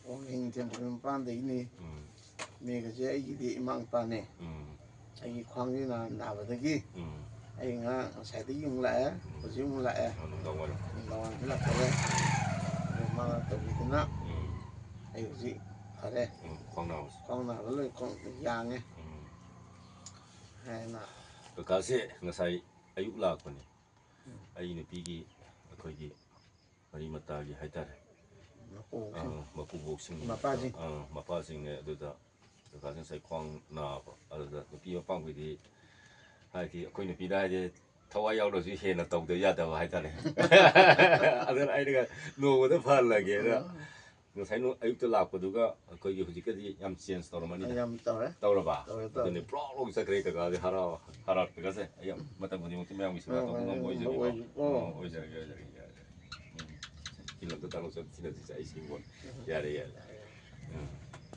ꯋꯥꯡꯍꯤꯡ temple ꯃꯄꯥꯟꯗꯒꯤꯅꯤ ꯃꯦꯒꯁꯦ ꯑꯩꯒꯤꯗꯤ ꯏꯃꯥ ꯏꯄꯥꯅꯦ ꯑꯩꯒꯤ ꯈ꯭ꯋꯥꯡꯁꯤ ꯅꯥꯕꯗꯒꯤ ꯑꯩ ꯉꯁꯥꯏꯗꯒꯤ ꯑꯃꯨꯛ ꯂꯥꯛꯑꯦ ꯍꯧꯖꯤꯛ ꯑꯃꯨꯛ ꯂꯥꯛꯑꯦ ꯅꯨꯡꯗꯥꯡꯋꯥꯏꯔꯝꯁꯨ ꯂꯥꯛꯆꯔꯦ ꯑꯗꯨ ꯃꯥꯅ ꯇꯧꯕꯤꯗꯨꯅ ꯑꯩ ꯍꯧꯖꯤꯛ ꯐꯔꯦ ꯈ꯭ꯋꯥꯡ ꯅꯥꯕ ꯂꯣꯏ ꯌꯥꯡꯉꯦ ꯍꯥꯏꯅ ꯀꯀꯥꯁꯦ ꯉꯁꯥꯏ ꯑꯌꯨꯛ ꯂꯥꯛꯄꯅꯤ ꯑꯩ ꯅꯨꯄꯤꯒꯤ ꯑꯩꯈꯣꯏꯒꯤ ꯃꯔꯤ ꯃꯇꯥꯒꯤ ꯍꯥꯏꯇꯥꯔꯦ ꯃꯀꯨꯕꯣꯛꯁꯤꯡ ꯃꯄꯥꯁꯤꯡꯅꯦ ꯑꯗꯨꯗ ꯀꯀꯥꯁꯤ ꯉꯁꯥꯏ ꯈ꯭ꯋꯥꯡ ꯅꯥꯕ ꯑꯗꯨꯗ ꯅꯨꯄꯤ ꯃꯄꯥꯡꯈꯣꯏꯗꯤ ꯍꯥꯏꯗꯤ ꯑꯩꯈꯣꯏ ꯅꯨꯄꯤꯗ ꯍꯥꯏꯗꯤ ꯊꯋꯥꯏ ꯌꯥꯎꯗ꯭ꯔꯁꯨ ꯍꯦꯟꯅ ꯇꯧꯗ ꯌꯥꯗꯕ ꯍꯥꯏꯇꯥꯔꯦ ꯑꯗꯨꯅ ꯑꯩꯅ ꯅꯣꯡꯃꯗ ꯐꯍꯜꯂꯒꯦꯅ ꯉꯁꯥꯏ ꯑꯌꯨꯛꯇ ꯂꯥꯛꯄꯗꯨꯒ ꯑꯩꯈꯣꯏꯒꯤ ꯍꯧꯖꯤꯛꯀꯗꯤ ꯌꯥꯝ ꯆꯦꯟꯖ ꯇꯧꯔꯝꯃꯅꯤꯅ ꯌꯥꯝ ꯇꯧꯔꯦ ꯇꯧꯔꯕ ꯑꯗꯨꯅꯤ ꯄ꯭ꯔꯣꯛ ꯆꯠꯈ꯭ꯔꯦ ꯀꯀꯥꯁꯦ ꯍꯔꯥꯎꯔꯛꯄꯒꯁꯦ ꯑꯩ ꯃꯇꯝ ꯈꯨꯗꯤꯡꯃꯛꯇꯤ ꯃꯌꯥꯝꯒꯤ ꯁꯦꯕꯥ ꯇꯧꯕ ꯉꯝꯕ ꯑꯣꯏꯖꯔꯤꯀꯣ ꯑꯣꯏꯖꯔꯒꯦ ꯇꯤꯜꯂꯛꯇ ꯇꯥꯛꯂꯛ ꯊꯤꯅ ꯑꯩ ꯁꯤꯡꯕ ꯌꯥꯔꯦ